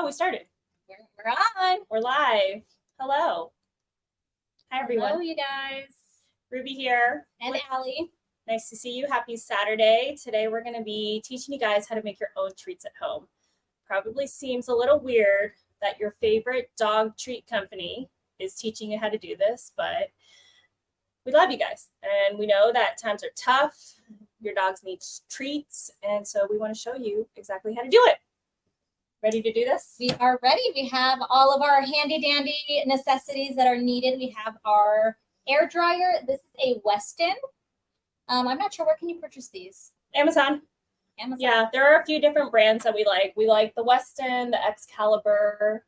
Oh, we started. We're on. We're live. Hello. Hi, everyone. Hello, you guys. Ruby here. And Allie. Nice to see you. Happy Saturday. Today we're going to be teaching you guys how to make your own treats at home. Probably seems a little weird that your favorite dog treat company is teaching you how to do this, but we love you guys. And we know that times are tough. Your dogs need treats. And so we want to show you exactly how to do it. Ready to do this? We are ready. We have all of our handy dandy necessities that are needed. We have our air dryer. This is a Weston. I'm not sure, where can you purchase these? Amazon. Yeah, there are a few different brands that we like. We like the Weston, the Excalibur.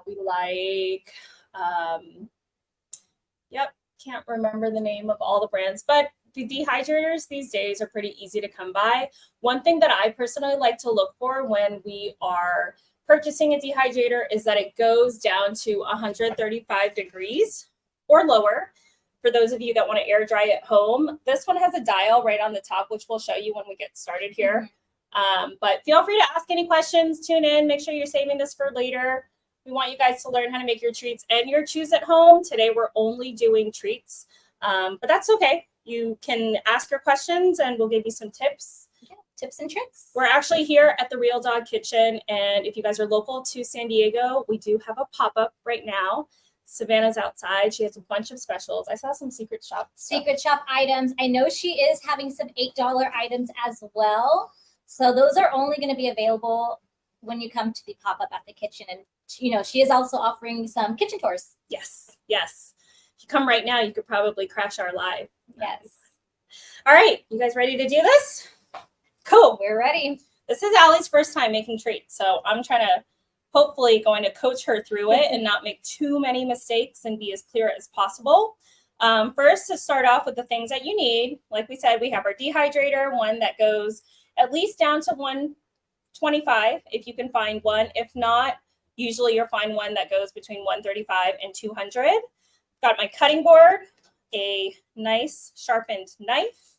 We like, can't remember the name of all the brands, but the dehydrators these days are pretty easy to come by. One thing that I personally like to look for when we are purchasing a dehydrator is that it goes down to 135 degrees or lower. For those of you that want to air dry at home, this one has a dial right on the top, which we'll show you when we get started here. But feel free to ask any questions, tune in, make sure you're saving this for later. We want you guys to learn how to make your treats and your chews at home. Today, we're only doing treats, but that's okay. You can ask your questions and we'll give you some tips. Yeah, tips and tricks. We're actually here at the Real Dog Kitchen. And if you guys are local to San Diego, we do have a pop-up right now. Savannah's outside. She has a bunch of specials. I saw some secret shop items. I know she is having some $8 items as well. So those are only going to be available when you come to the pop-up at the kitchen. And, you know, she is also offering some kitchen tours. Yes. If you come right now, you could probably crash our live. Yes. All right. You guys ready to do this? Cool. We're ready. This is Allie's first time making treats. So I'm hopefully going to coach her through it and not make too many mistakes and be as clear as possible. First, to start off with the things that you need, like we said, we have our dehydrator, one that goes at least down to 125 if you can find one. If not, usually you'll find one that goes between 135 and 200. Got my cutting board, a nice sharpened knife.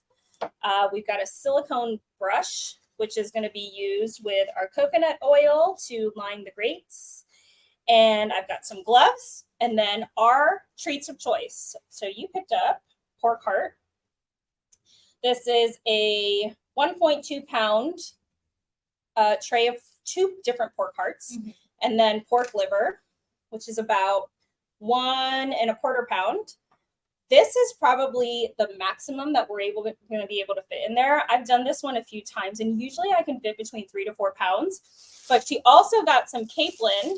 We've got a silicone brush, which is going to be used with our coconut oil to line the grates. And I've got some gloves and then our treats of choice. So you picked up pork heart. This is a 1.2 pound tray of 2 different pork hearts. And then pork liver, which is about 1.25 pounds. This is probably the maximum that we're going to be able to fit in there. I've done this one a few times, and usually I can fit between 3 to 4 pounds. But she also got some capelin.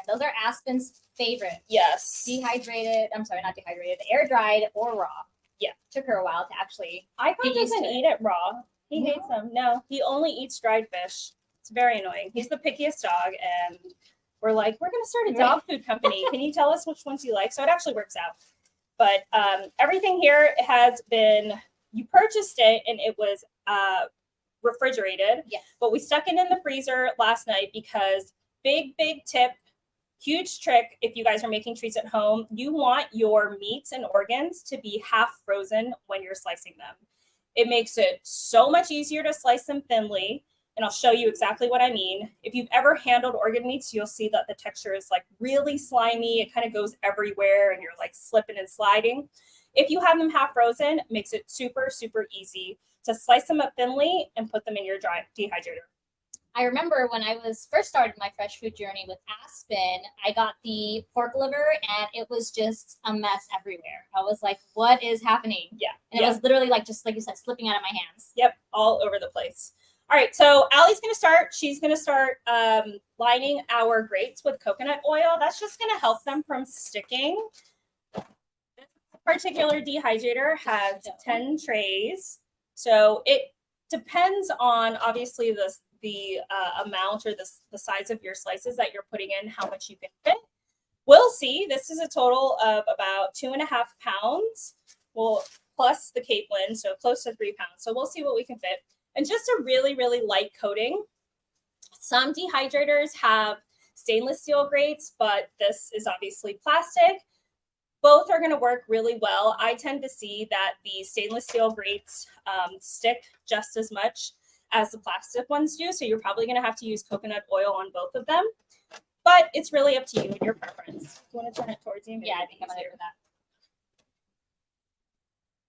Those are Aspen's favorite. Yes. Dehydrated. I'm sorry, not dehydrated. Air dried or raw. Yeah. Took her a while to actually. Icon doesn't eat it raw. He hates them. No, he only eats dried fish. It's very annoying. He's the pickiest dog, and we're like, we're going to start a dog food company. Can you tell us which ones you like? So it actually works out. But everything here has been, you purchased it and it was refrigerated. Yes. But we stuck it in the freezer last night because big tip, huge trick if you guys are making treats at home, you want your meats and organs to be half frozen when you're slicing them. It makes it so much easier to slice them thinly. And I'll show you exactly what I mean. If you've ever handled organ meats, you'll see that the texture is like really slimy. It kind of goes everywhere and you're like slipping and sliding. If you have them half frozen, it makes it super easy to slice them up thinly and put them in your dry dehydrator. I remember when I was first started my fresh food journey with Aspen, I got the pork liver and it was just a mess everywhere. I was like, what is happening? Yeah. And it was literally like, just like you said, slipping out of my hands. Yep. All over the place. All right, so Allie's going to start. She's going to start lining our grates with coconut oil. That's just going to help them from sticking. This particular dehydrator has 10 trays. So it depends on, obviously, the amount or the size of your slices that you're putting in, how much you can fit. We'll see. This is a total of about 2.5 pounds, plus the capelin, so close to 3 pounds. So we'll see what we can fit. And just a really light coating. Some dehydrators have stainless steel grates, but this is obviously plastic. Both are going to work really well. I tend to see that the stainless steel grates stick just as much as the plastic ones do. So you're probably going to have to use coconut oil on both of them. But it's really up to you and your preference. You want to turn it towards you? Maybe Yeah, I think I'm gonna easier. do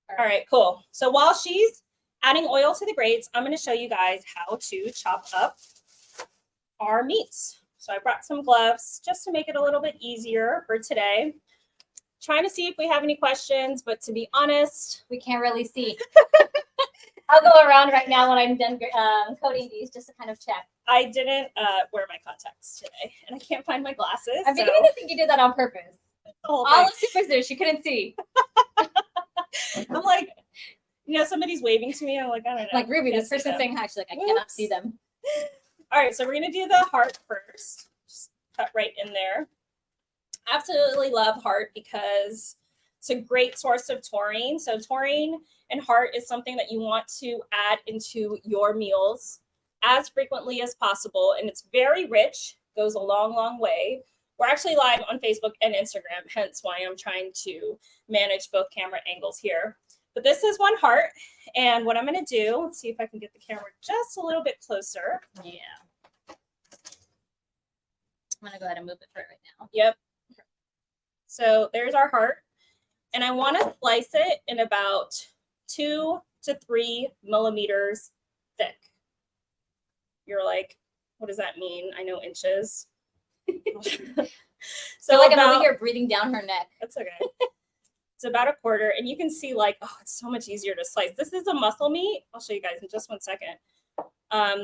that. All right, cool. So while she's adding oil to the grates, I'm going to show you guys how to chop up our meats. So I brought some gloves just to make it a little bit easier for today. Trying to see if we have any questions, but to be honest, We can't really see. I'll go around right now when I'm done coating these just to kind of check. I didn't wear my contacts today, and I can't find my glasses. I'm beginning to think you did that on purpose. All All of Super's there, she couldn't see. I'm like, somebody's waving to me. I'm like, I don't know. Like, Ruby, Can't this see person's them. saying hi. She's like, I cannot see them. All right, so we're gonna do the heart first. Just cut right in there. Absolutely love heart because it's a great source of taurine. So taurine and heart is something that you want to add into your meals as frequently as possible. And it's very rich, goes a long, long way. We're actually live on Facebook and Instagram, hence why I'm trying to manage both camera angles here. But this is one heart. And what I'm going to do, let's see if I can get the camera just a little bit closer. Yeah. I'm gonna go ahead and move it for it right now. Yep. So there's our heart. And I want to slice it in about 2 to 3 millimeters thick. You're like, what does that mean? I know inches. So like I'm over here breathing down her neck. That's okay. It's about 1/4, and you can see like, oh, it's so much easier to slice. This is a muscle meat. I'll show you guys in just one second.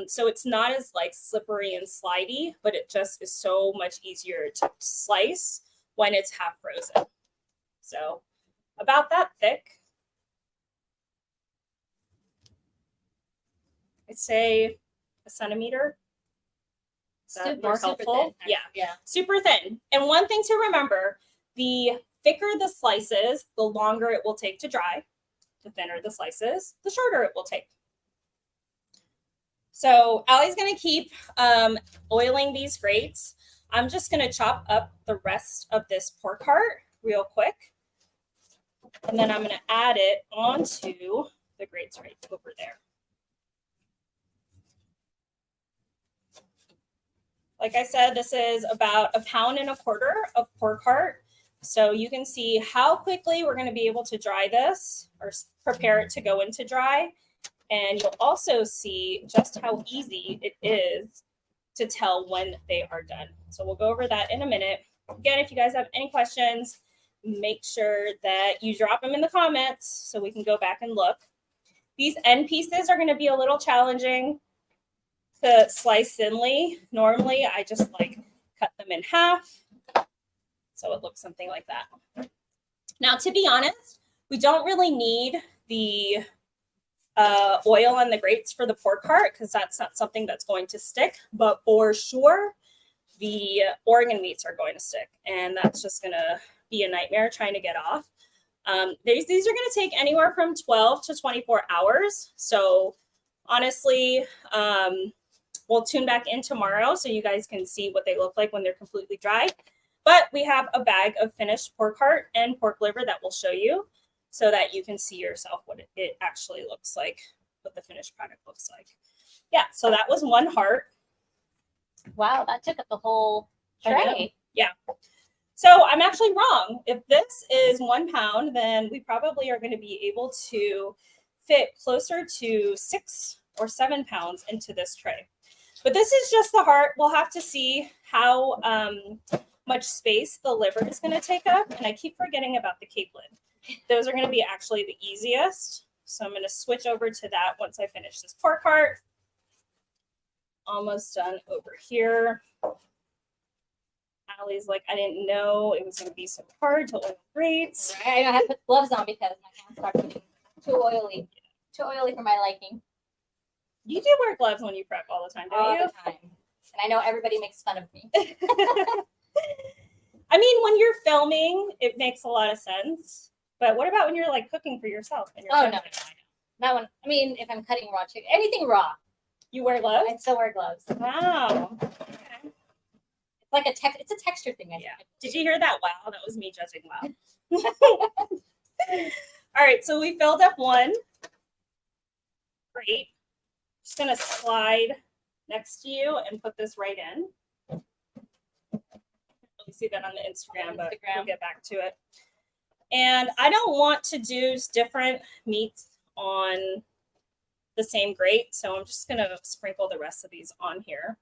So it's not as like slippery and slidey, but it just is so much easier to slice when it's half frozen. So about that thick. I'd say a centimeter. Is that more helpful? Thin. Yeah. Yeah. Super thin. And one thing to remember, the thicker the slices, the longer it will take to dry. The thinner the slices, the shorter it will take. So Allie's going to keep oiling these grates. I'm just going to chop up the rest of this pork heart real quick. And then I'm going to add it onto the grates right over there. Like I said, this is about 1.25 pounds of pork heart. So you can see how quickly we're going to be able to dry this or prepare it to go into dry. And you'll also see just how easy it is to tell when they are done. So we'll go over that in a minute. Again, if you guys have any questions, make sure that you drop them in the comments so we can go back and look. These end pieces are going to be a little challenging to slice thinly. Normally, I just like cut them in half. So it looks something like that. Now, to be honest, we don't really need the oil on the grates for the pork heart because that's not something that's going to stick. But for sure, the organ meats are going to stick. And that's just going to be a nightmare trying to get off. These are going to take anywhere from 12 to 24 hours. So honestly, we'll tune back in tomorrow so you guys can see what they look like when they're completely dry. But we have a bag of finished pork heart and pork liver that we'll show you so that you can see yourself what it actually looks like, what the finished product looks like. Yeah, so that was one heart. Wow, that took up the whole tray. Yeah. So I'm actually wrong. If this is 1 pound, then we probably are going to be able to fit closer to 6 or 7 pounds into this tray. But this is just the heart. We'll have to see how much space the liver is going to take up. And I keep forgetting about the cape lid. Those are going to be actually the easiest. So I'm going to switch over to that once I finish this pork heart. Almost done over here. Allie's like, I didn't know it was going to be so hard to oil grates. Right, I had to put gloves on because my hands start getting too oily for my liking. You do wear gloves when you prep all the time, don't All you? the time. And I know everybody makes fun of me. I mean, when you're filming, it makes a lot of sense. But what about when you're like cooking for yourself? And you're Oh, no. That one, I mean, if I'm cutting raw chicken, anything raw, You wear gloves? I still wear gloves. Wow. Okay. It's like it's a texture thing. Yeah. Did you hear that? Wow, that was me judging wow. All right, so we filled up one. Great. Just gonna slide next to you and put this right in. You see that on the Instagram, but we'll get back to it. And I don't want to do different meats on the same grate, so I'm just gonna sprinkle the rest of these on here.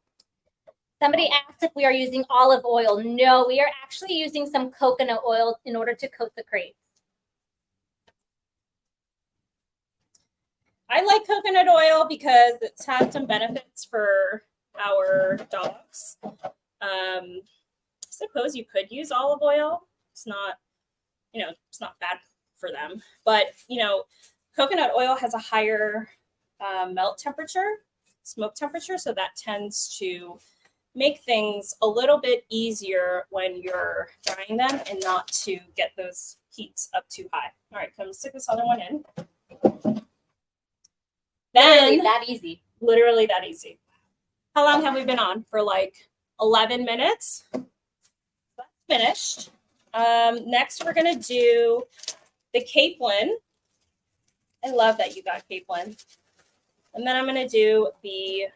Somebody asked if we are using olive oil. No, we are actually using some coconut oil in order to coat the crates. I like coconut oil because it's had some benefits for our dogs. I suppose you could use olive oil. It's not, it's not bad for them. But, coconut oil has a higher melt temperature, smoke temperature. So that tends to make things a little bit easier when you're drying them and not to get those heats up too high. All right, come stick this other one in. Literally that easy. Literally that easy. How long have we been on? For like 11 minutes. That's finished. Next, we're going to do the capelin. I love that you got capelin. And then I'm going to do the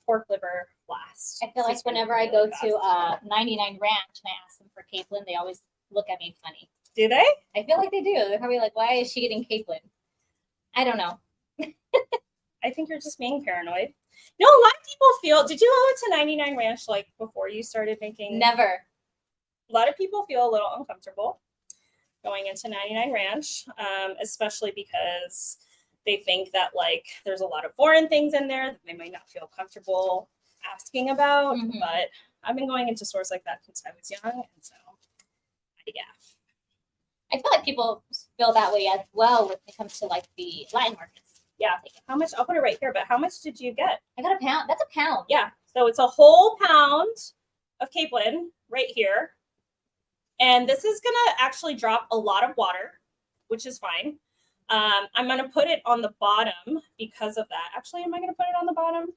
pork liver last. I feel like whenever I go to 99 Ranch and I ask them for capelin, they always look at me funny. Do they? I feel like they do. They're probably like, why is she getting capelin? I don't know. I think you're just being paranoid. No, a lot of people feel, did you go to 99 Ranch like before you started making? Never. A lot of people feel a little uncomfortable going into 99 Ranch, especially because they think that like there's a lot of foreign things in there that they might not feel comfortable asking about. Mhm. But I've been going into stores like that since I was young, and so yeah. I feel like people feel that way as well when it comes to like the Latin markets. Yeah. How much? I'll put it right here. But how much did you get? I got a pound. That's a pound. Yeah. So it's a whole pound of capelin right here. And this is going to actually drop a lot of water, which is fine. I'm going to put it on the bottom because of that. Actually, am I going to put it on the bottom?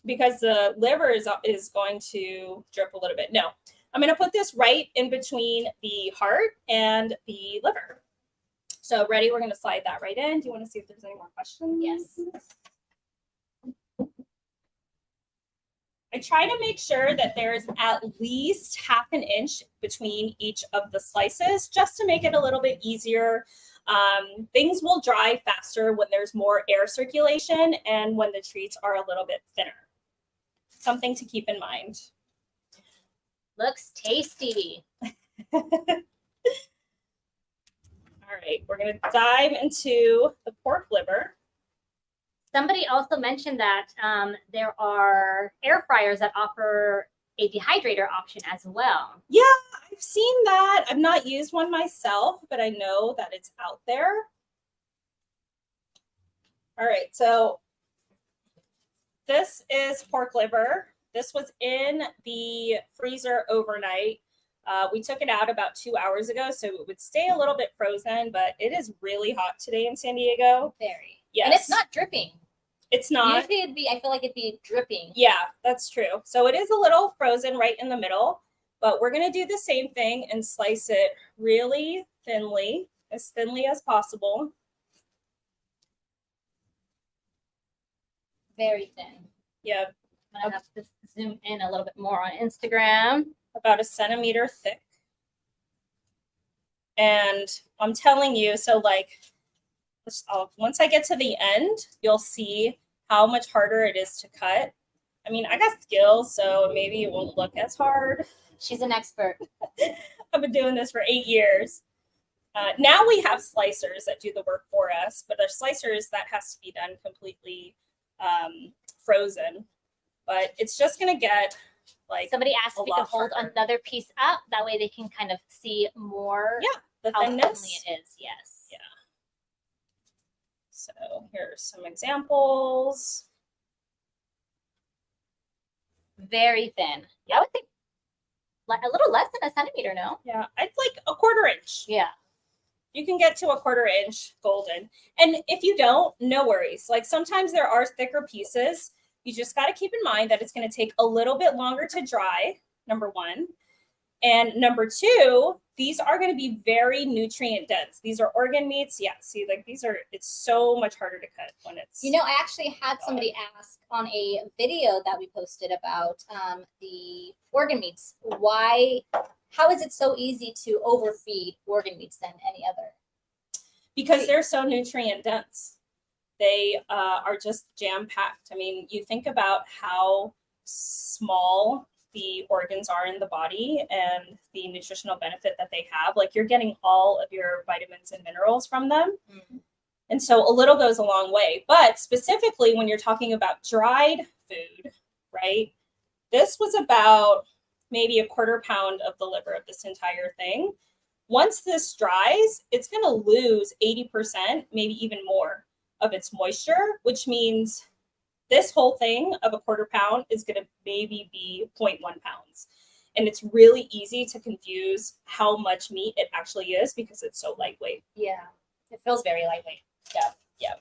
Because the liver is going to drip a little bit. No, I'm going to put this right in between the heart and the liver. So ready? We're going to slide that right in. Do you want to see if there's any more questions? Yes. I try to make sure that there is at least half an inch between each of the slices just to make it a little bit easier. Things will dry faster when there's more air circulation and when the treats are a little bit thinner. Something to keep in mind. Looks tasty. All right, we're going to dive into the pork liver. Somebody also mentioned that there are air fryers that offer a dehydrator option as well. Yeah, I've seen that. I've not used one myself, but I know that it's out there. All right, so this is pork liver. This was in the freezer overnight. We took it out about 2 hours ago, so it would stay a little bit frozen, but it is really hot today in San Diego. Very. Yes. And it's not dripping. It's not. Usually I feel like it'd be dripping. Yeah, that's true. So it is a little frozen right in the middle, but we're going to do the same thing and slice it really thinly as possible. Very thin. Yeah, I'm going to have to zoom in a little bit more on Instagram. about 1 centimeter thick. And I'm telling you, so like, once I get to the end, you'll see how much harder it is to cut. I mean, I got skills, so maybe it won't look as hard. She's an expert. I've been doing this for 8 years. Now we have slicers that do the work for us, but there's slicers that has to be done completely frozen. But it's just going to get like Somebody asked if we could lot hold harder. another piece up. That way they can kind of see more the how thinly thickness. it is. Yes. Yeah. So here's some examples. Very thin. I would think a little less than 1 centimeter, no? Yeah, I'd like 1/4 inch. Yeah. You can get to 1/4 inch golden. And if you don't, no worries. Like sometimes there are thicker pieces. You just got to keep in mind that it's going to take a little bit longer to dry, number one. And number two, these are going to be very nutrient dense. These are organ meats. Yeah, see, like these are, it's so much harder to cut when it's. You know, I actually had somebody ask on a video that we posted about the organ meats. How is it so easy to overfeed organ meats than any other? Because they're so nutrient dense. They are just jam packed. I mean, you think about how small the organs are in the body and the nutritional benefit that they have. Like you're getting all of your vitamins and minerals from them. Mm-hmm. And so a little goes a long way. But specifically when you're talking about dried food, right? This was about maybe a quarter pound of the liver of this entire thing. Once this dries, it's going to lose 80%, maybe even more of its moisture, which means this whole thing of a quarter pound is going to maybe be 0.1 pounds. And it's really easy to confuse how much meat it actually is because it's so lightweight. Yeah, it feels very lightweight. Yeah.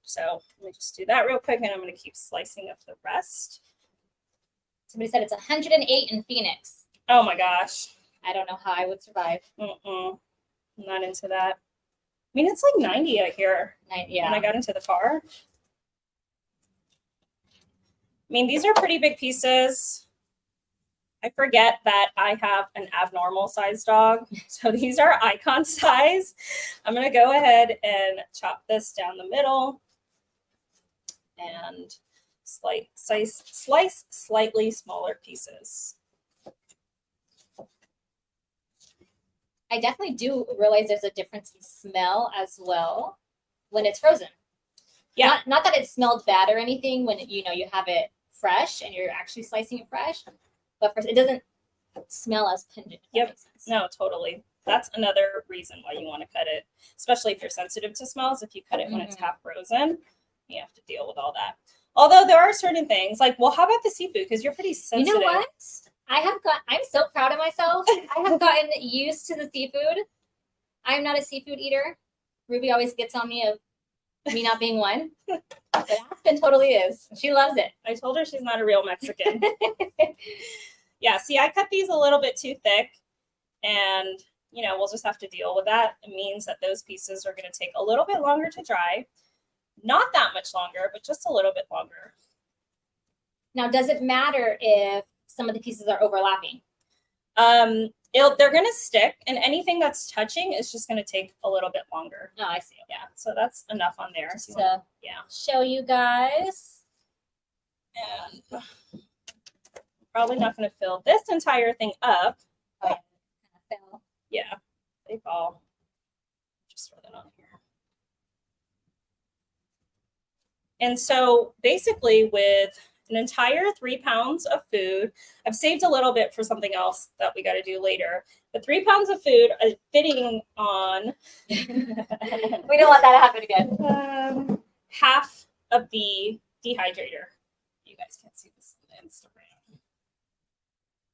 So let me just do that real quick and I'm going to keep slicing up the rest. Somebody said it's 108 in Phoenix. Oh my gosh. I don't know how I would survive. I'm not into that. I mean, it's like 90 out here. Yeah. When I got into the car. I mean, these are pretty big pieces. I forget that I have an abnormal size dog. So these are icon size. I'm going to go ahead and chop this down the middle and slice slightly smaller pieces. I definitely do realize there's a difference in smell as well when it's frozen. Yeah. Not that it smelled bad or anything when you have it fresh and you're actually slicing it fresh, but first it doesn't smell as pungent. Yep. No, totally. That's another reason why you want to cut it, especially if you're sensitive to smells. If you cut it when it's half frozen, you have to deal with all that. Although there are certain things like, well, how about the seafood? Because you're pretty sensitive. You know what? I'm so proud of myself. I have gotten used to the seafood. I'm not a seafood eater. Ruby always gets on me of me not being one, but Aspen totally is. She loves it. I told her she's not a real Mexican. Yeah, see, I cut these a little bit too thick, and we'll just have to deal with that. It means that those pieces are going to take a little bit longer to dry. Not that much longer, but just a little bit longer. Now, does it matter if some of the pieces are overlapping? They're going to stick, and anything that's touching is just going to take a little bit longer. Oh, I see. Yeah, so that's enough on there. Just to show you guys. And probably not going to fill this entire thing up. Oh, yeah. Yeah, they fall. Just throw that on here. And so basically with an entire 3 pounds of food, I've saved a little bit for something else that we got to do later. The 3 pounds of food are fitting on. We don't want that to happen again. Half of the dehydrator. You guys can't see this on Instagram.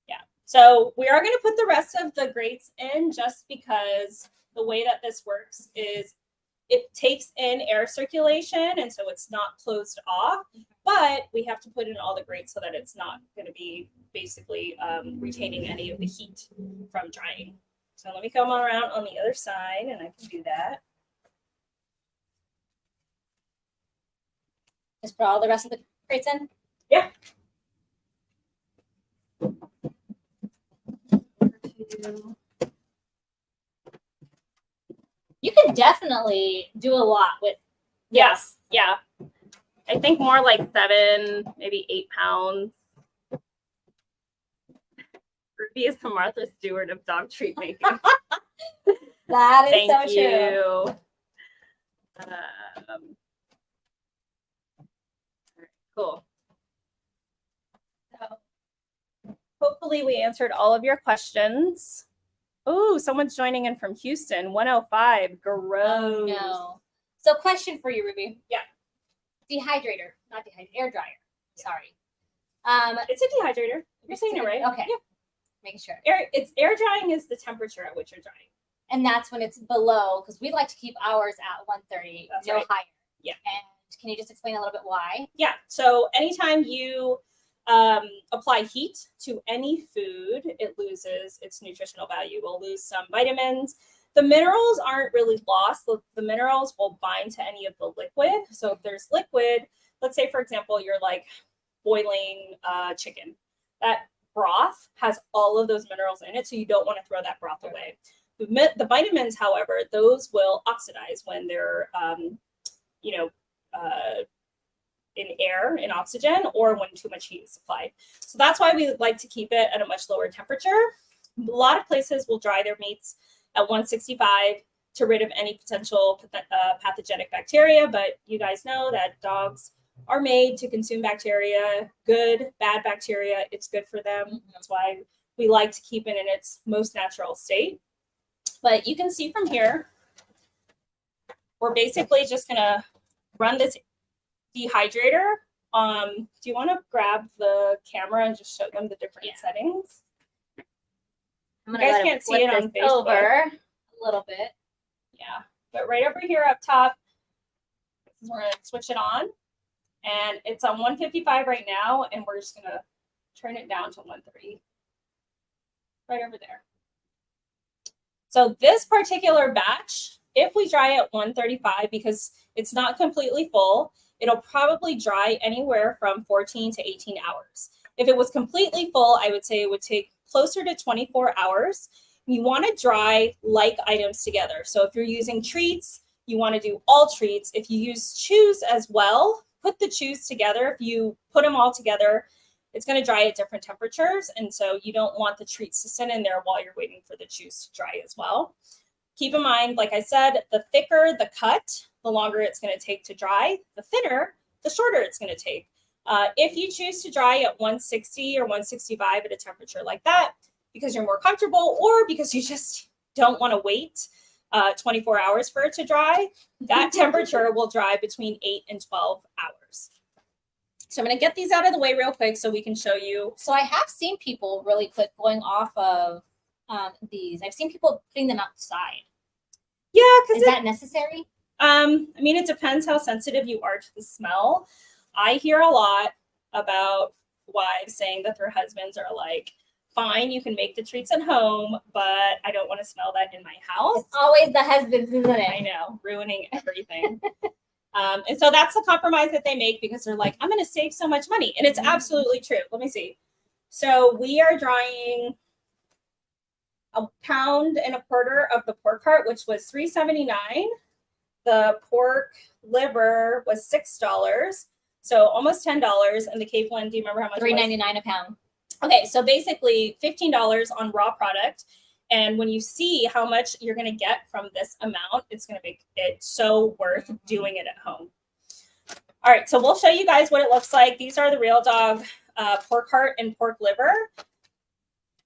Yeah. So we are going to put the rest of the grates in just because the way that this works is it takes in air circulation, and so it's not closed off, but we have to put in all the grates so that it's not going to be basically retaining any of the heat from drying. So let me come around on the other side, and I can do that. Just put all the rest of the grates in? Yeah. You can definitely do a lot with. Yes. Yeah. I think more like 7, maybe 8 pounds. Ruby is the Martha Stewart of dog treat making. That is Thank so you. true. Cool. So hopefully we answered all of your questions. Oh, someone's joining in from Houston, 105. Gross. Oh, no. So question for you, Ruby. Yeah. Dehydrator, not dehydrator, air dryer. Yeah. Sorry. It's a dehydrator. You're saying it right. Okay. Yeah. Making sure. Air drying is the temperature at which you're drying. And that's when it's below, because we like to keep ours at 130, That's no right. higher. Yeah. And can you just explain a little bit why? Yeah. So anytime you apply heat to any food, it loses its nutritional value. We'll lose some vitamins. The minerals aren't really lost. The minerals will bind to any of the liquid. So if there's liquid, let's say, for example, you're like boiling chicken. That broth has all of those minerals in it, so you don't want to throw that broth away. The vitamins, however, those will oxidize when they're, in air, in oxygen, or when too much heat is applied. So that's why we like to keep it at a much lower temperature. A lot of places will dry their meats at 165 to rid of any potential pathogenic bacteria, but you guys know that dogs are made to consume bacteria, good, bad bacteria. It's good for them. That's why we like to keep it in its most natural state. But you can see from here, we're basically just gonna run this dehydrator. Do you want to grab the camera and just show them the different settings? You guys can't see it on Facebook. Over a little bit. Yeah, but right over here up top, we're gonna switch it on, and it's on 155 right now, and we're just gonna turn it down to 130. Right over there. So this particular batch, if we dry at 135, because it's not completely full, it'll probably dry anywhere from 14 to 18 hours. If it was completely full, I would say it would take closer to 24 hours. You want to dry like items together. So if you're using treats, you want to do all treats. If you use chews as well, put the chews together. If you put them all together, it's going to dry at different temperatures. And so you don't want the treats to sit in there while you're waiting for the chews to dry as well. Keep in mind, like I said, the thicker the cut, the longer it's going to take to dry. The thinner, the shorter it's going to take. If you choose to dry at 160 or 165 at a temperature like that, because you're more comfortable or because you just don't want to wait 24 hours for it to dry, that temperature will dry between 8 and 12 hours. So I'm going to get these out of the way real quick so we can show you. So I have seen people really quick going off of these. I've seen people putting them outside. Yeah, because is that necessary? I mean, it depends how sensitive you are to the smell. I hear a lot about wives saying that their husbands are like, fine, you can make the treats at home, but I don't want to smell that in my house. It's always the husbands, isn't it? I know, ruining everything. And so that's the compromise that they make because they're like, I'm going to save so much money. And it's absolutely true. Let me see. So we are drying 1.25 pounds of the pork heart, which was $3.79. The pork liver was $6. So almost $10. And the Cape one, do you remember how much? $3.99 a pound. Okay, so basically $15 on raw product. And when you see how much you're going to get from this amount, it's going to make it so worth doing it at home. All right, so we'll show you guys what it looks like. These are the Real Dog pork heart and pork liver.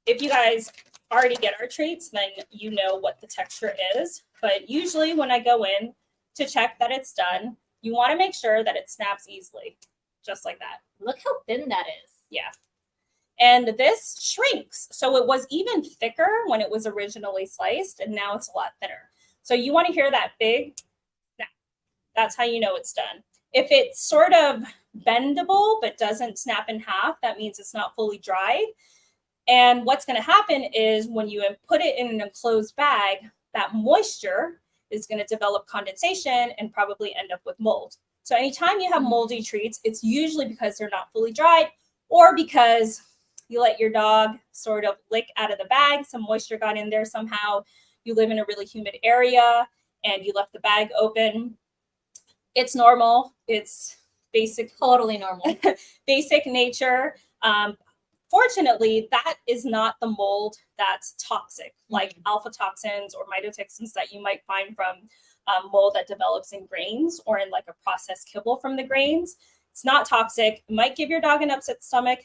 If you guys already get our treats, then you know what the texture is. But usually when I go in to check that it's done, you want to make sure that it snaps easily, just like that. Look how thin that is. Yeah. And this shrinks. So it was even thicker when it was originally sliced, and now it's a lot thinner. So you want to hear that big snap. That's how you know it's done. If it's sort of bendable but doesn't snap in half, that means it's not fully dried. And what's going to happen is when you put it in an enclosed bag, that moisture is going to develop condensation and probably end up with mold. So anytime you have moldy treats, it's usually because they're not fully dried or because you let your dog sort of lick out of the bag, some moisture got in there somehow, you live in a really humid area, and you left the bag open. It's normal. It's basic, totally normal. Basic nature. Fortunately, that is not the mold that's toxic, like alpha toxins or mycotoxins that you might find from mold that develops in grains or in like a processed kibble from the grains. It's not toxic. It might give your dog an upset stomach.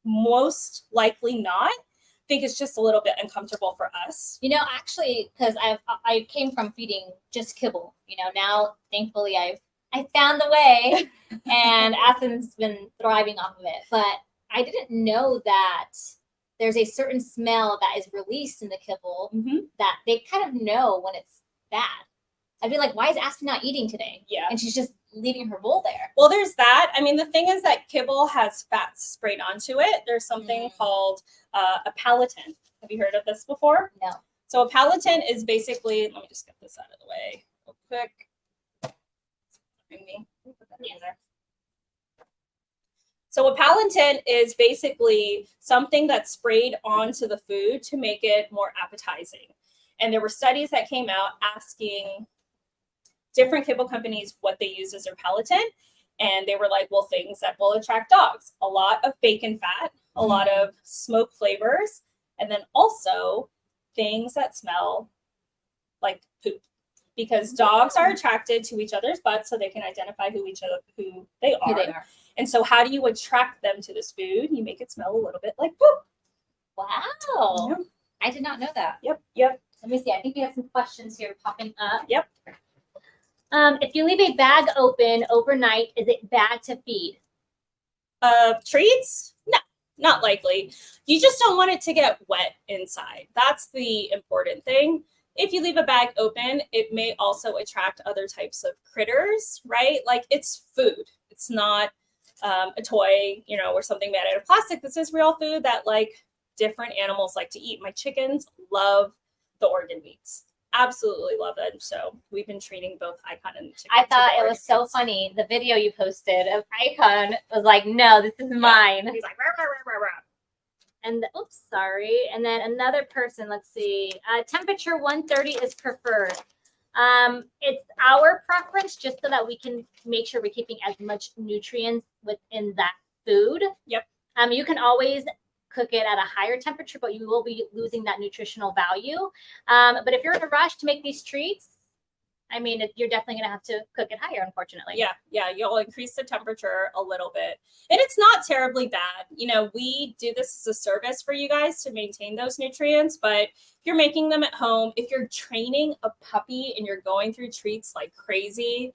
Most likely not. I think it's just a little bit uncomfortable for us. You know, actually, because I came from feeding just kibble. You know, now thankfully I found the way, and Athens been thriving off of it. But I didn't know that there's a certain smell that is released in the kibble that they kind of know when it's bad. I'd be like, why is Aspen not eating today? Yeah. And she's just leaving her bowl there. Well, there's that. I mean, the thing is that kibble has fats sprayed onto it. There's something called a palatin. Have you heard of this before? No. So a palatin is basically, let me just get this out of the way real quick. Put that in there. So a palatin is basically something that's sprayed onto the food to make it more appetizing. And there were studies that came out asking different kibble companies what they use as their palatin. And they were like, well, things that will attract dogs. A lot of bacon fat, a lot of smoke flavors, and then also things that smell like poop. Because dogs are attracted to each other's butts so they can identify who they are. Who they are. And so how do you attract them to this food? You make it smell a little bit like poop. Wow. Yep. I did not know that. Yep. Let me see. I think we have some questions here popping up. Yep. If you leave a bag open overnight, is it bad to feed? Treats? No, not likely. You just don't want it to get wet inside. That's the important thing. If you leave a bag open, it may also attract other types of critters, right? Like it's food. It's not a toy, or something made out of plastic. This is real food that like different animals like to eat. My chickens love the organ meats. Absolutely love it. So we've been treating both Icon and the chicken. I thought it was so funny. The video you posted of Icon was like, no, this is mine. He's like, rah, rah, rah, rah, rah. And oops, sorry. And then another person, let's see. Temperature 130 is preferred. It's our preference just so that we can make sure we're keeping as much nutrients within that food. Yep. You can always cook it at a higher temperature, but you will be losing that nutritional value. But if you're in a rush to make these treats, I mean, you're definitely going to have to cook it higher, unfortunately. Yeah. You'll increase the temperature a little bit. And it's not terribly bad. We do this as a service for you guys to maintain those nutrients. But if you're making them at home, if you're training a puppy and you're going through treats like crazy,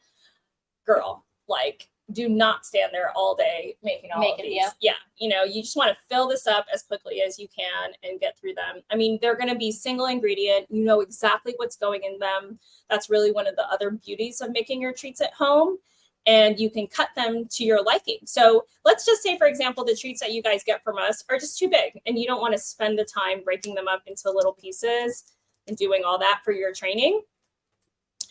girl, like, do not stand there all day making all of these. Yeah. You just want to fill this up as quickly as you can and get through them. I mean, they're going to be single ingredient. You know exactly what's going in them. That's really one of the other beauties of making your treats at home. And you can cut them to your liking. So let's just say, for example, the treats that you guys get from us are just too big and you don't want to spend the time breaking them up into little pieces and doing all that for your training.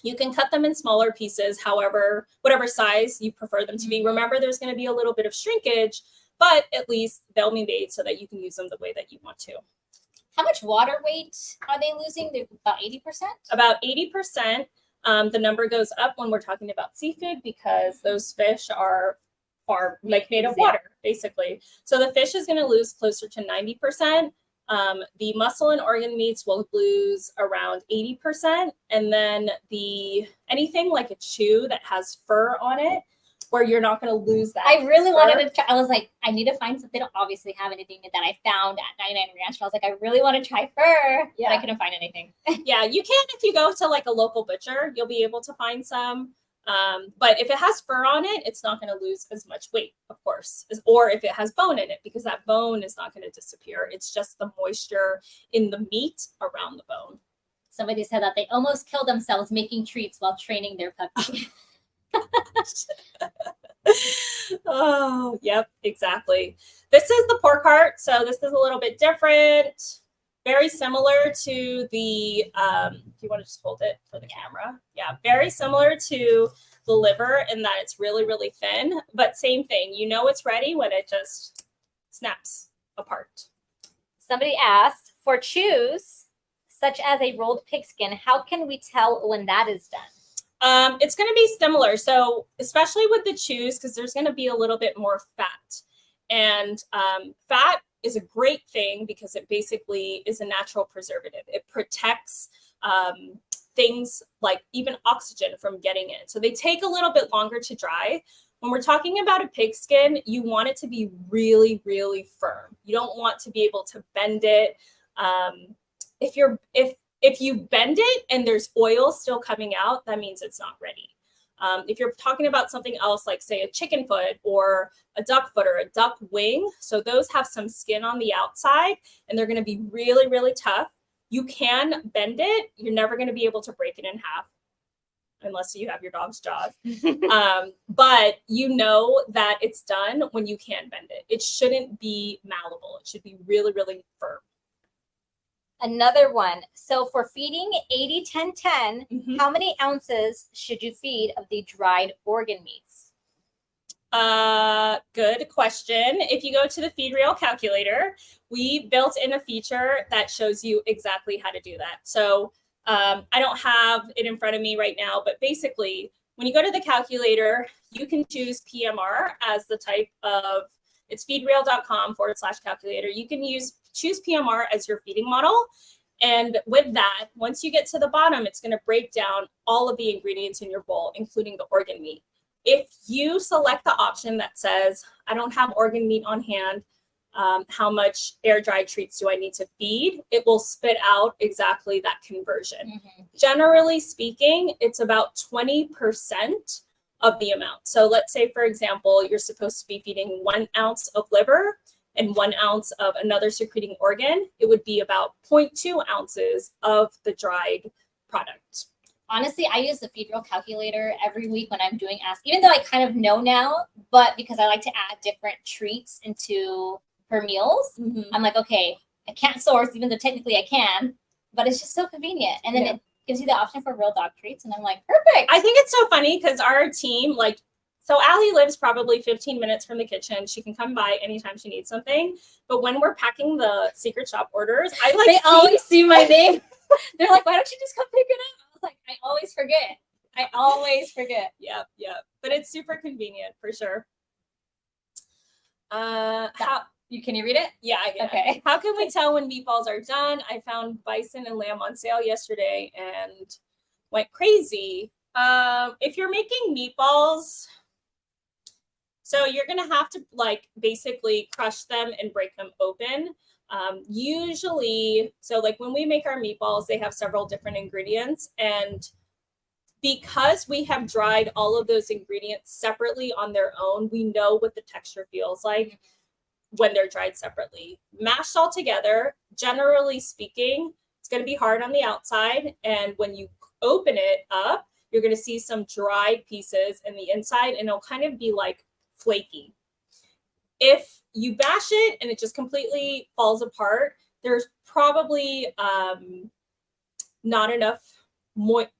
You can cut them in smaller pieces, however, whatever size you prefer them to be. Remember, there's going to be a little bit of shrinkage, but at least they'll be made so that you can use them the way that you want to. How much water weight are they losing? They're about 80%? About 80%. The number goes up when we're talking about seafood because those fish are like made of water, basically. So the fish is going to lose closer to 90%. The muscle and organ meats will lose around 80%. And then anything like a chew that has fur on it, where you're not going to lose that. I really wanted to try. I was like, I need to find something. They don't obviously have anything that I found at 99 Ranch. I was like, I really want to try fur, but I couldn't find anything. Yeah, you can if you go to like a local butcher, you'll be able to find some. But if it has fur on it, it's not going to lose as much weight, of course, or if it has bone in it, because that bone is not going to disappear. It's just the moisture in the meat around the bone. Somebody said that they almost killed themselves making treats while training their puppy. Oh, yep, exactly. This is the pork heart. So this is a little bit different. Very similar to the, if you want to just hold it for the camera. Yeah, very similar to the liver in that it's really, really thin, but same thing. It's ready when it just snaps apart. Somebody asked, for chews, such as a rolled pigskin, how can we tell when that is done? It's going to be similar. So especially with the chews, because there's going to be a little bit more fat. And fat is a great thing because it basically is a natural preservative. It protects things like even oxygen from getting in. So they take a little bit longer to dry. When we're talking about a pigskin, you want it to be really, really firm. You don't want to be able to bend it. If you bend it and there's oil still coming out, that means it's not ready. If you're talking about something else, like say a chicken foot or a duck foot or a duck wing, so those have some skin on the outside and they're going to be really, really tough. You can bend it. You're never going to be able to break it in half. unless you have your dog's jaws. But you know that it's done when you can bend it. It shouldn't be malleable. It should be really, really firm. Another one. So for feeding 80-10-10, Mhm. how many ounces should you feed of the dried organ meats? Good question. If you go to the Feed Real calculator, we built in a feature that shows you exactly how to do that. So I don't have it in front of me right now, but basically, when you go to the calculator, you can choose PMR as the type of, it's feedreal.com/calculator. You can choose PMR as your feeding model. And with that, once you get to the bottom, it's going to break down all of the ingredients in your bowl, including the organ meat. If you select the option that says, I don't have organ meat on hand, how much air dried treats do I need to feed? It will spit out exactly that conversion. Generally speaking, it's about 20% of the amount. So let's say, for example, you're supposed to be feeding 1 ounce of liver and 1 ounce of another secreting organ. It would be about 0.2 ounces of the dried product. Honestly, I use the Feed Real calculator every week when I'm doing Ask, even though I kind of know now, but because I like to add different treats into her meals, I'm like, okay, I can't source, even though technically I can, but it's just so convenient. And then it gives you the option for real dog treats. And I'm like, perfect. I think it's so funny because our team, like, so Allie lives probably 15 minutes from the kitchen. She can come by anytime she needs something. But when we're packing the secret shop orders, I like they always see my name. They're like, why don't you just come pick it up? I was like, I always forget. Yep. But it's super convenient for sure. Can you read it? Yeah, I can. Okay. How can we tell when meatballs are done? I found bison and lamb on sale yesterday and went crazy. If you're making meatballs, so you're gonna have to like basically crush them and break them open. Usually, so like when we make our meatballs, they have several different ingredients, and because we have dried all of those ingredients separately on their own, we know what the texture feels like when they're dried separately. Mashed all together, generally speaking, it's going to be hard on the outside, and when you open it up, you're going to see some dried pieces in the inside, and it'll kind of be like flaky. If you bash it and it just completely falls apart, there's probably not enough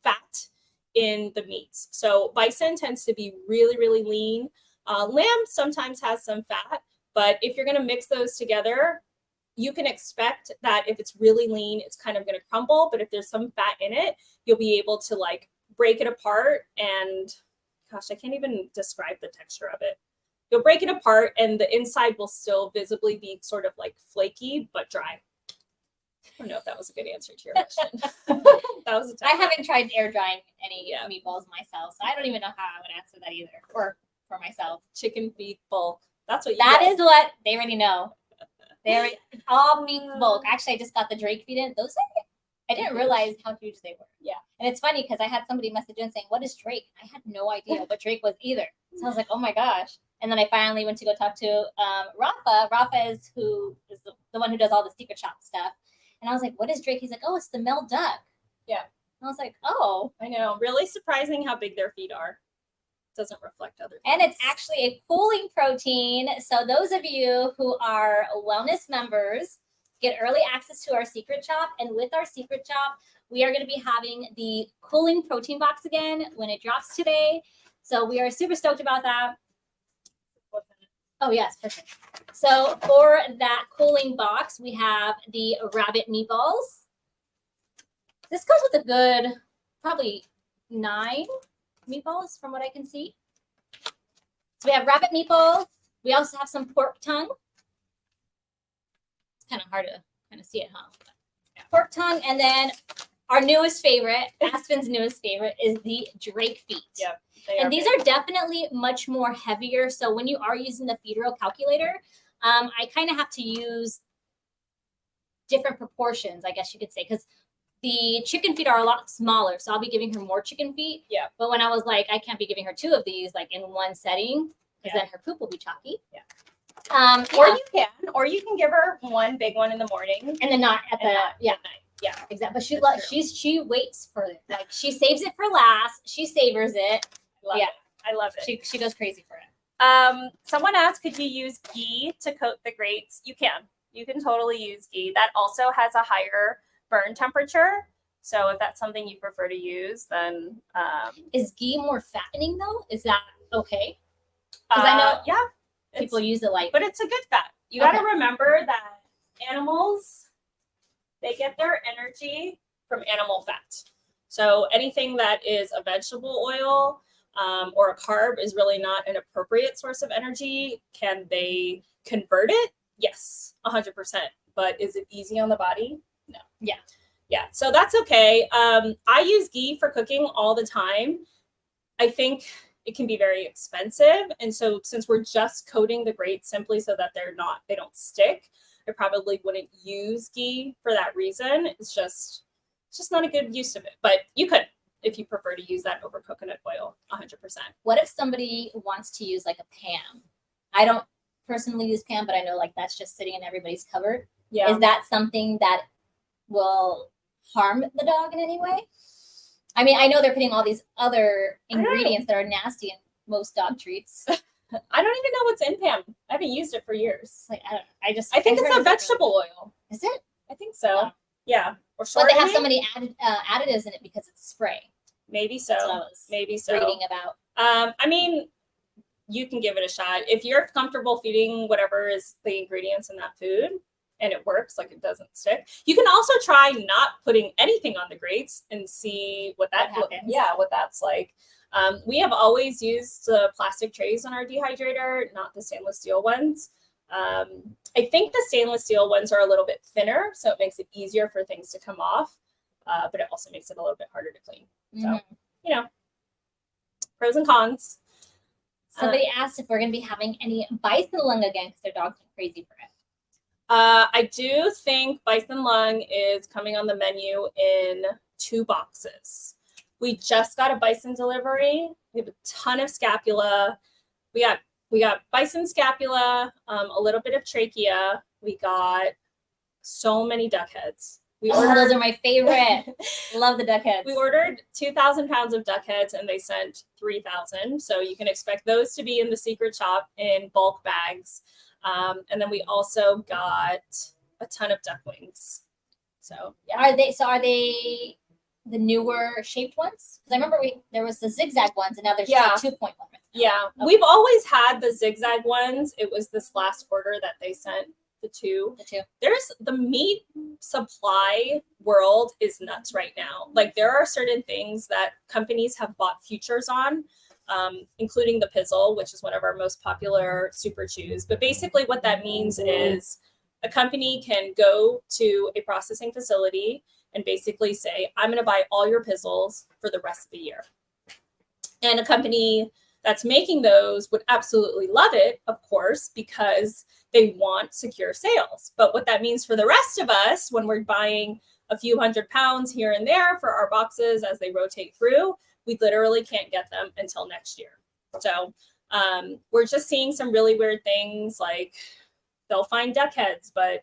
fat in the meats. So bison tends to be really, really lean. Lamb sometimes has some fat, but if you're going to mix those together, you can expect that if it's really lean, it's kind of going to crumble. But if there's some fat in it, you'll be able to like break it apart. And gosh, I can't even describe the texture of it. You'll break it apart and the inside will still visibly be sort of like flaky, but dry. I don't know if that was a good answer to your question. That was a tough I haven't tried air drying any Yeah. meatballs myself, so I don't even know how I would answer that either, or for myself. chicken feet bulk. That's what you That get. is what they already know. They already all meat bulk. Actually, I just got the Drake feed in. Those are, I didn't realize how huge they were. Yeah. And it's funny because I had somebody message in saying, "What is Drake?" I had no idea what Drake was either. So I was like, "Oh my gosh!" And then I finally went to go talk to Rafa. Rafa is the one who does all the secret shop stuff. And I was like, "What is Drake?" He's like, "Oh, it's the Mel duck." Yeah. And I was like, "Oh." I know. Really surprising how big their feet are. Doesn't reflect other things. And it's actually a cooling protein. So those of you who are wellness members get early access to our secret shop. And with our secret shop, we are going to be having the cooling protein box again when it drops today. So we are super stoked about that. Oh, yes, perfect. So for that cooling box, we have the rabbit meatballs. This goes with a good, probably 9 meatballs from what I can see. So we have rabbit meatballs. We also have some pork tongue. It's kind of hard to kind of see it, huh? Yeah. Pork tongue, and then our newest favorite, Aspen's newest favorite, is the Drake feet. Yep. And these are definitely much more heavier. So when you are using the Feed Real calculator, I kind of have to use different proportions, I guess you could say, because the chicken feet are a lot smaller. So I'll be giving her more chicken feet. Yeah. But when I was like, I can't be giving her 2 of these like in one setting, because then her poop will be chalky. Yeah. Yeah. Or you can give her one big one in the morning And then not at the at night. Yeah. Exactly. But That's true. she waits for it. Like she saves it for last. She savors it. Love Yeah. it. I love it. She goes crazy for it. Someone asked, could you use ghee to coat the grates? You can. You can totally use ghee. That also has a higher burn temperature. So if that's something you prefer to use, then Is ghee more fattening though? Is that okay? Because I know yeah, people use it like, but it's a good fat. You got to Okay. remember that animals, they get their energy from animal fat. So anything that is a vegetable oil or a carb is really not an appropriate source of energy. Can they convert it? Yes, 100%. But is it easy on the body? No. Yeah. Yeah. So that's okay. I use ghee for cooking all the time. I think it can be very expensive. And so since we're just coating the grates simply so that they don't stick, I probably wouldn't use ghee for that reason. It's just not a good use of it. But you could if you prefer to use that over coconut oil, 100%. What if somebody wants to use like a Pam? I don't personally use Pam, but I know like that's just sitting in everybody's cupboard. Yeah. Is that something that will harm the dog in any way? I mean, I know they're putting all these other ingredients that are nasty in most dog treats. I don't even know what's in Pam. I haven't used it for years. It's like I think it's a vegetable oil. Is it? I think so. Wow. Yeah. Or But they have shortening? so many additives in it because it's a spray. Maybe so. That's what I was Maybe so. reading about. I mean, you can give it a shot if you're comfortable feeding whatever is the ingredients in that food and it works, like it doesn't stick. You can also try not putting anything on the grates and see what happens. what that's like. We have always used the plastic trays on our dehydrator, not the stainless steel ones. I think the stainless steel ones are a little bit thinner, so it makes it easier for things to come off, but it also makes it a little bit harder to clean. So, you know, pros and cons. Somebody asked if we're going to be having any bison lung again because their dogs are crazy for it. I do think bison lung is coming on the menu in 2 boxes. We just got a bison delivery. We have a ton of scapula. We got bison scapula, a little bit of trachea. We got so many duck heads. Those are my favorite. Love the duck heads. We ordered 2,000 pounds of duck heads and they sent 3,000. So you can expect those to be in the secret shop in bulk bags. And then we also got a ton of duck wings. So yeah. Are they the newer shaped ones? Because I remember there was the zigzag ones and now there's just a 2-point one. Yeah. Okay. We've always had the zigzag ones. It was this last order that they sent the two. There's the meat supply world is nuts right now. Like there are certain things that companies have bought futures on, including the Pizzle, which is one of our most popular super chews. But basically what that means is a company can go to a processing facility and basically say, I'm going to buy all your Pizzles for the rest of the year. And a company that's making those would absolutely love it, of course, because they want secure sales. But what that means for the rest of us, when we're buying a few hundred pounds here and there for our boxes as they rotate through, we literally can't get them until next year. So we're just seeing some really weird things, like they'll find duck heads, but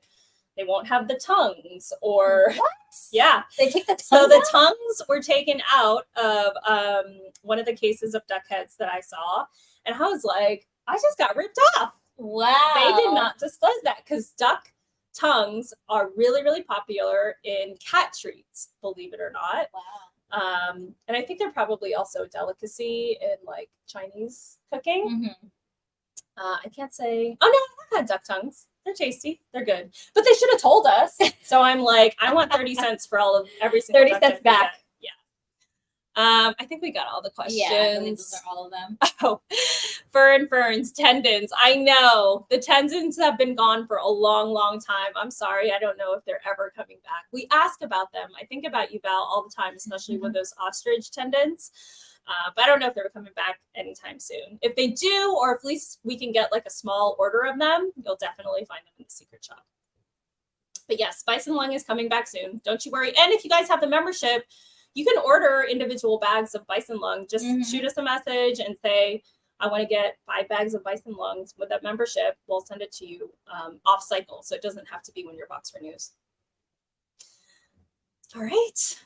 they won't have the tongues, or what? Yeah, they take the tongues so the out? tongues were taken out of one of the cases of duck heads that I saw, and I was like, I just got ripped off. Wow. They did not disclose that because duck tongues are really, really popular in cat treats, believe it or not. Wow. And I think they're probably also a delicacy in like Chinese cooking. I can't say. Oh no, I've had duck tongues. They're tasty. They're good. But they should have told us. So I'm like, I want 30 cents for every single 30 cents back. Yeah. I think we got all the questions. Yeah, I believe those are all of them. Oh, ferns, tendons. I know the tendons have been gone for a long, long time. I'm sorry. I don't know if they're ever coming back. We ask about them. I think about you, Val, all the time, especially with those ostrich tendons. But I don't know if they're coming back anytime soon. If they do, or if at least we can get like a small order of them, you'll definitely find them in the secret shop. But yes, bison lung is coming back soon. Don't you worry. And if you guys have the membership, you can order individual bags of bison lung. Just shoot us a message and say, I want to get 5 bags of bison lungs with that membership. We'll send it to you off cycle. So it doesn't have to be when your box renews. All right.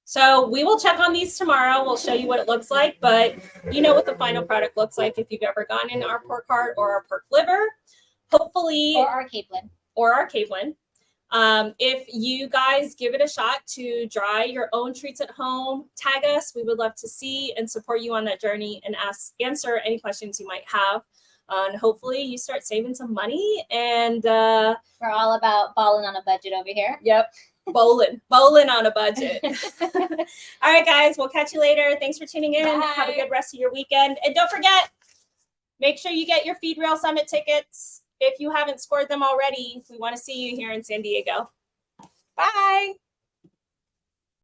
So we will check on these tomorrow. We'll show you what it looks like, but you know what the final product looks like if you've ever gone in our pork heart or our pork liver. Hopefully, Or our Cape Lynn. Cave Lynn. If you guys give it a shot to dry your own treats at home, tag us. We would love to see and support you on that journey and answer any questions you might have. And hopefully you start saving some money. And We're all about balling on a budget over here. yep, bowling on a budget. All right, guys, we'll catch you later. Thanks for tuning in. Bye. Have a good rest of your weekend. And don't forget, make sure you get your Feed Rail Summit tickets. If you haven't scored them already, we want to see you here in San Diego. Bye.